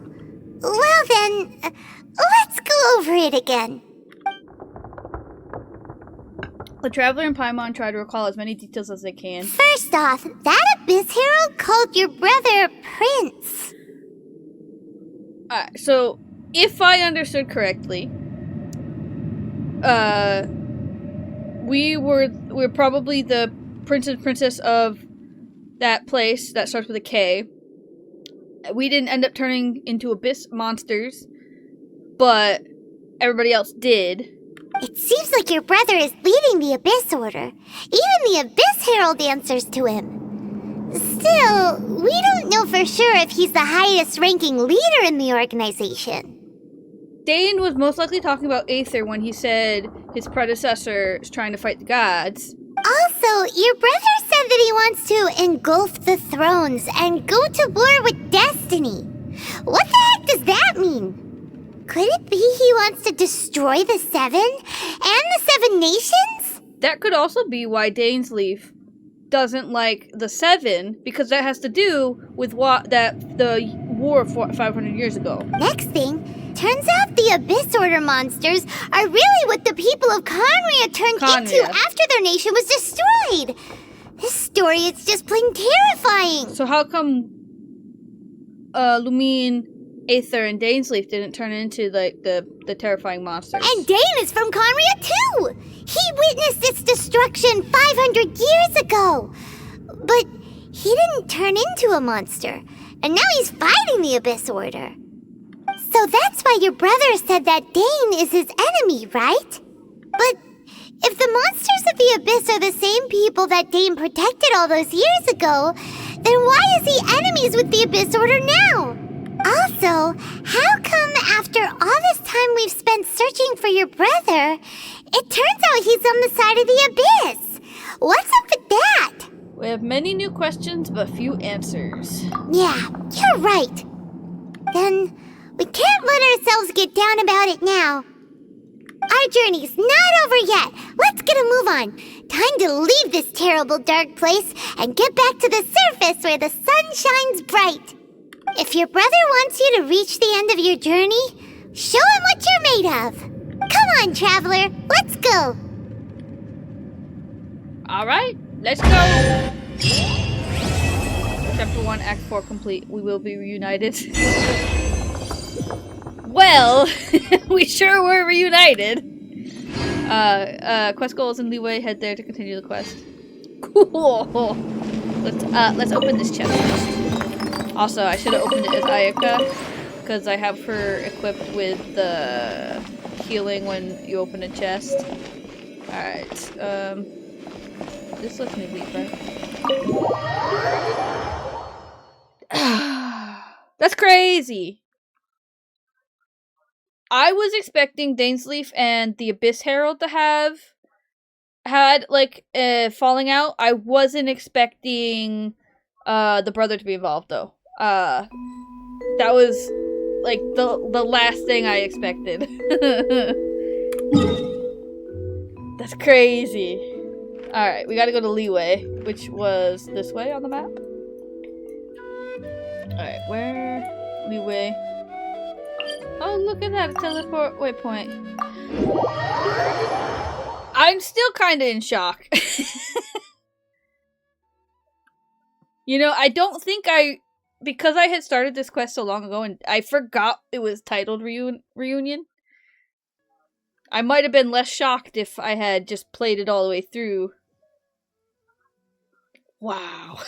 C: Well then, let's go over it again.
A: The Traveler and Paimon try to recall as many details as they can.
C: First off, that Abyss Herald called your brother Prince.
A: So, if I understood correctly, we're probably the prince and princess of that place that starts with a K. We didn't end up turning into abyss monsters, but everybody else did.
C: It seems like your brother is leading the Abyss Order. Even the Abyss Herald answers to him. Still, Still, we don't know for sure if he's the highest-ranking leader in the organization.
A: Dane was most likely talking about Aether when he said his predecessor is trying to fight the gods.
C: Also, your brother said that he wants to engulf the thrones and go to war with Destiny. What the heck does that mean? Could it be he wants to destroy the Seven and the Seven Nations?
A: That could also be why Dainsleif doesn't like the Seven, because that has to do with the war 500 years ago.
C: Next thing, turns out the Abyss Order monsters are really what the people of Conria turned into after their nation was destroyed. This story is just plain terrifying.
A: So how come Lumine, Aether, and Dainsleif didn't turn into like the terrifying monsters?
C: And Dane is from Conria too! He witnessed its destruction 500 years ago! But he didn't turn into a monster, and now he's fighting the Abyss Order. So that's why your brother said that Dane is his enemy, right? But if the monsters of the Abyss are the same people that Dane protected all those years ago, then why is he enemies with the Abyss Order now? Also, how come after all this time we've spent searching for your brother, it turns out he's on the side of the Abyss? What's up with that?
A: We have many new questions, but few answers.
C: Yeah, you're right. Then we can't let ourselves get down about it now. Our journey's not over yet. Let's get a move on. Time to leave this terrible dark place and get back to the surface where the sun shines bright. If your brother wants you to reach the end of your journey, show him what you're made of. Come on, traveler. Let's go.
A: All right, let's go. Chapter 1, Act 4 complete. We will be reunited. Well, we sure were reunited. Quest goals and leeway. Head there to continue the quest. Cool. Let's open this chest first. Also, I should have opened it as Ayaka, because I have her equipped with the healing when you open a chest. Alright, this lets me leave, right? That's crazy! I was expecting Dainsleif and the Abyss Herald to had like falling out. I wasn't expecting the brother to be involved though. That was like the last thing I expected. That's crazy. Alright, we gotta go to Leeway, which was this way on the map. Alright, where? Leeway. Oh, look at that, a teleport waypoint. I'm still kinda in shock. You know, I don't think because I had started this quest so long ago and I forgot it was titled Reunion. I might have been less shocked if I had just played it all the way through. Wow.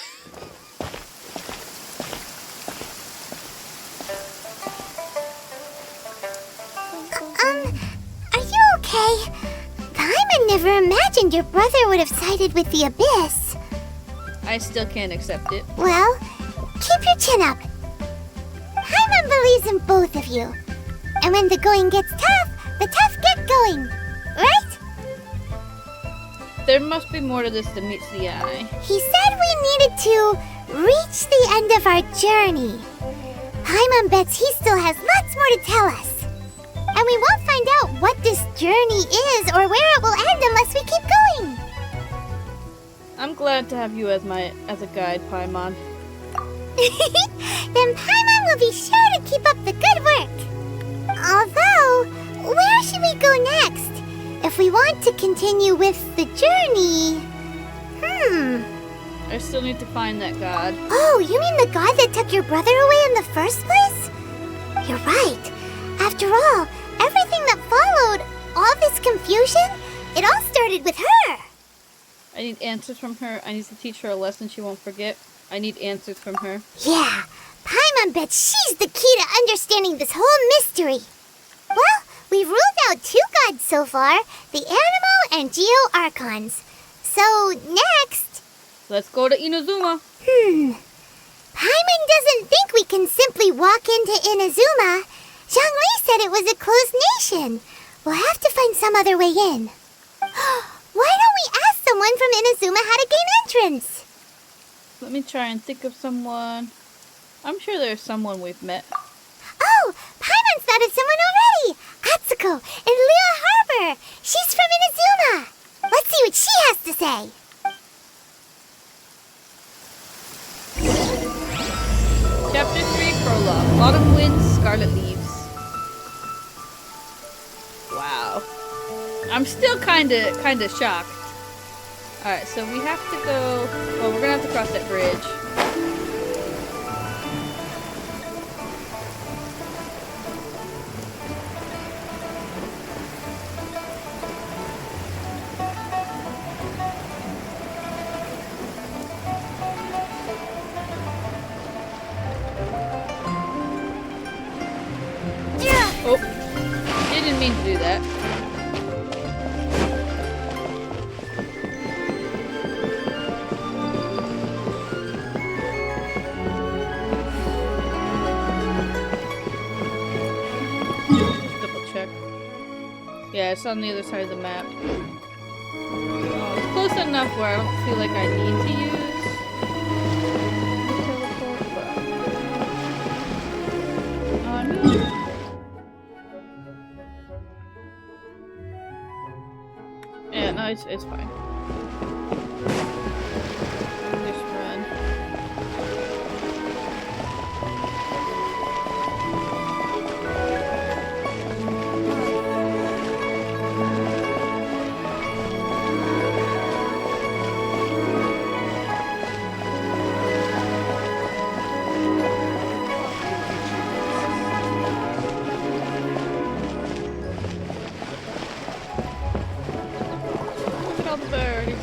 C: Are you okay? Paimon never imagined your brother would have sided with the Abyss.
A: I still can't accept it.
C: Well, keep your chin up. Paimon believes in both of you. And when the going gets tough, the tough get going. Right?
A: There must be more to this than meets the eye.
C: He said we needed to reach the end of our journey. Paimon bets he still has lots more to tell us. And we won't find out what this journey is or where it will end unless we keep going.
A: I'm glad to have you as a guide, Paimon.
C: Then Paimon will be sure to keep up the good work. Although, where should we go next? If we want to continue with the journey...
A: I still need to find that god.
C: Oh, you mean the god that took your brother away in the first place? You're right. After all, everything that followed, all this confusion, it all started with her.
A: I need answers from her. I need to teach her a lesson she won't forget. I need answers from her.
C: Yeah, Paimon bets she's the key to understanding this whole mystery. Well, we've ruled out 2 gods so far, the Animo and Geo Archons. So, next...
A: Let's go to Inazuma.
C: Paimon doesn't think we can simply walk into Inazuma. Zhongli said it was a closed nation. We'll have to find some other way in. Why don't we ask someone from Inazuma how to gain entrance?
A: Let me try and think of someone. I'm sure there's someone we've met.
C: Oh, Paimon's thought of someone already! Atsuko in Liyue Harbor! She's from Inazuma! Let's see what she has to say!
A: Chapter 3 Prologue. Autumn winds, scarlet leaves. Wow. I'm still kinda shocked. Alright, so we have to go... Well, we're gonna have to cross that bridge. Oh, didn't mean to do that. Just double check. Yeah, it's on the other side of the map. Oh, it's close enough where I don't feel like I need to use teleport, but yeah, no, it's fine. Just run. Look at all the birds.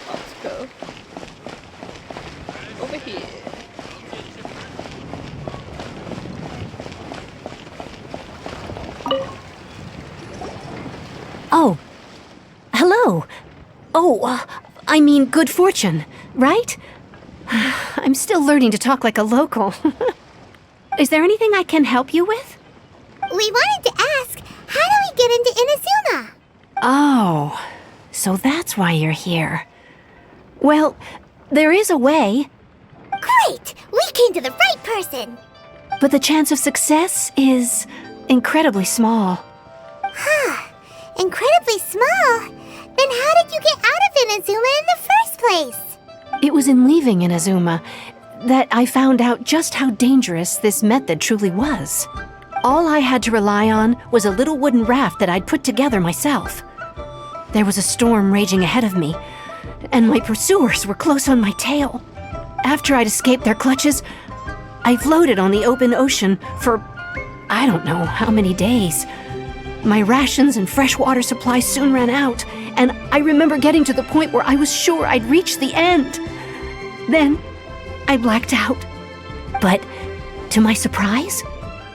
A: Let's go. Over here.
I: Oh. Hello. Oh, I mean good fortune, right? I'm still learning to talk like a local. Is there anything I can help you with?
C: We wanted to ask, how do we get into Inazuma?
I: Oh, so that's why you're here. Well, there is a way,
C: Great! We came to the right person!
I: but the chance of success is incredibly small.
C: Incredibly small. Then how did you get out of Inazuma in the first place?
I: It was in leaving Inazuma that I found out just how dangerous this method truly was. All I had to rely on was a little wooden raft that I'd put together myself. There was a storm raging ahead of me, and my pursuers were close on my tail. After I'd escaped their clutches, I floated on the open ocean for I don't know how many days. My rations and fresh water supply soon ran out, and I remember getting to the point where I was sure I'd reached the end. Then, I blacked out. But, to my surprise,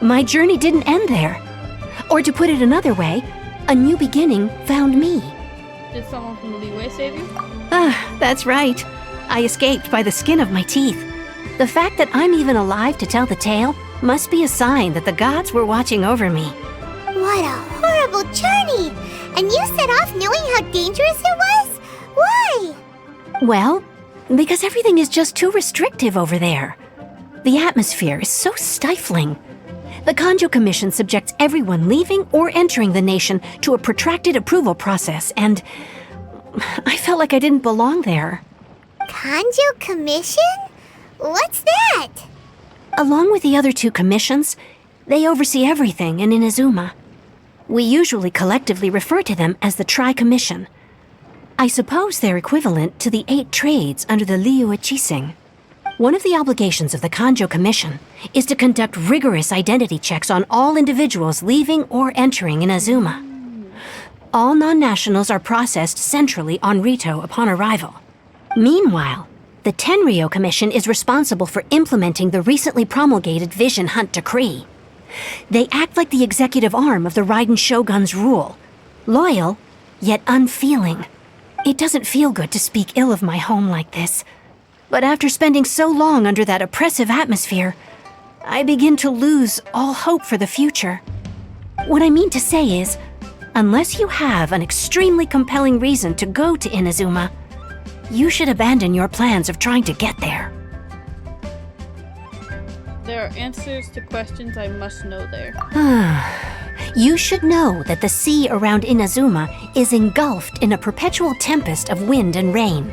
I: my journey didn't end there. Or to put it another way, a new beginning found me.
A: Did someone from Liyue save you?
I: That's right. I escaped by the skin of my teeth. The fact that I'm even alive to tell the tale must be a sign that the gods were watching over me.
C: What a horrible journey! And you set off knowing how dangerous it was? Why?
I: Well, because everything is just too restrictive over there. The atmosphere is so stifling. The Kanjo Commission subjects everyone leaving or entering the nation to a protracted approval process, and I felt like I didn't belong there.
C: Kanjo Commission? What's that?
I: Along with the other two commissions, they oversee everything in Inazuma. We usually collectively refer to them as the Tri-Commission. I suppose they're equivalent to the 8 trades under the Liyue Chising. One of the obligations of the Kanjo Commission is to conduct rigorous identity checks on all individuals leaving or entering Inazuma. All non-nationals are processed centrally on Rito upon arrival. Meanwhile, the Tenryo Commission is responsible for implementing the recently promulgated Vision Hunt Decree. They act like the executive arm of the Raiden Shogun's rule. Loyal, yet unfeeling. It doesn't feel good to speak ill of my home like this. But after spending so long under that oppressive atmosphere, I begin to lose all hope for the future. What I mean to say is, unless you have an extremely compelling reason to go to Inazuma, you should abandon your plans of trying to get there.
A: There are answers to questions I must know there.
I: You should know that the sea around Inazuma is engulfed in a perpetual tempest of wind and rain.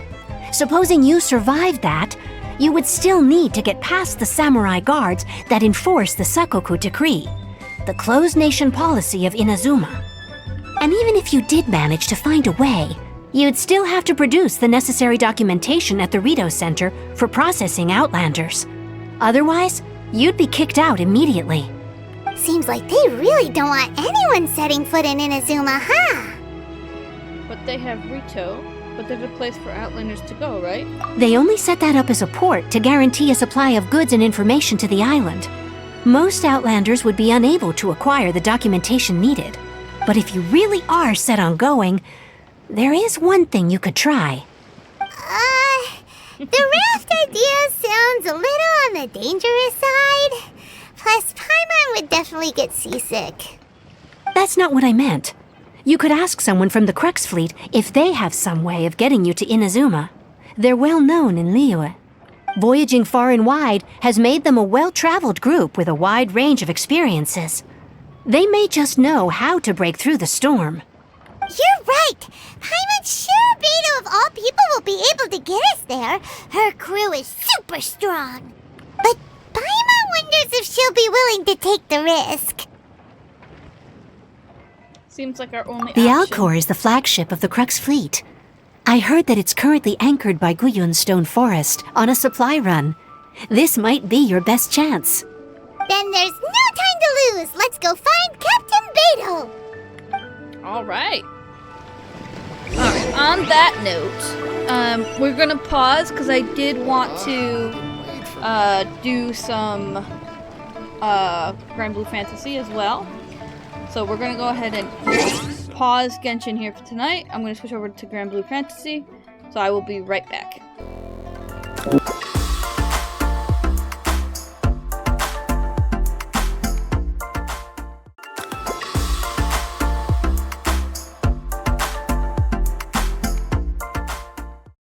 I: Supposing you survived that, you would still need to get past the samurai guards that enforce the Sakoku Decree, the closed nation policy of Inazuma. And even if you did manage to find a way, you'd still have to produce the necessary documentation at the Rito Center for processing Outlanders. Otherwise, you'd be kicked out immediately.
C: Seems like they really don't want anyone setting foot in Inazuma, huh?
A: But they have Rito, but there's a place for Outlanders to go, right?
I: They only set that up as a port to guarantee a supply of goods and information to the island. Most Outlanders would be unable to acquire the documentation needed. But if you really are set on going, there is one thing you could try.
C: The raft idea sounds a little on the dangerous side. Plus, Paimon would definitely get seasick.
I: That's not what I meant. You could ask someone from the Crux Fleet if they have some way of getting you to Inazuma. They're well known in Liyue. Voyaging far and wide has made them a well-traveled group with a wide range of experiences. They may just know how to break through the storm.
C: You're right! Paimon sure Beto of all people will be able to get us there. Her crew is super strong. But Paimon wonders if she'll be willing to take the risk.
A: Seems like our only
I: The
A: option.
I: Alcor is the flagship of the Crux Fleet. I heard that it's currently anchored by Guyun Stone Forest on a supply run. This might be your best chance.
C: Then there's no time to lose. Let's go find Captain Beto.
A: All right. On that note, we're gonna pause because I did want to do some Grand Blue Fantasy as well. So we're gonna go ahead and pause Genshin here for tonight. I'm gonna switch over to Grand Blue Fantasy. So I will be right back.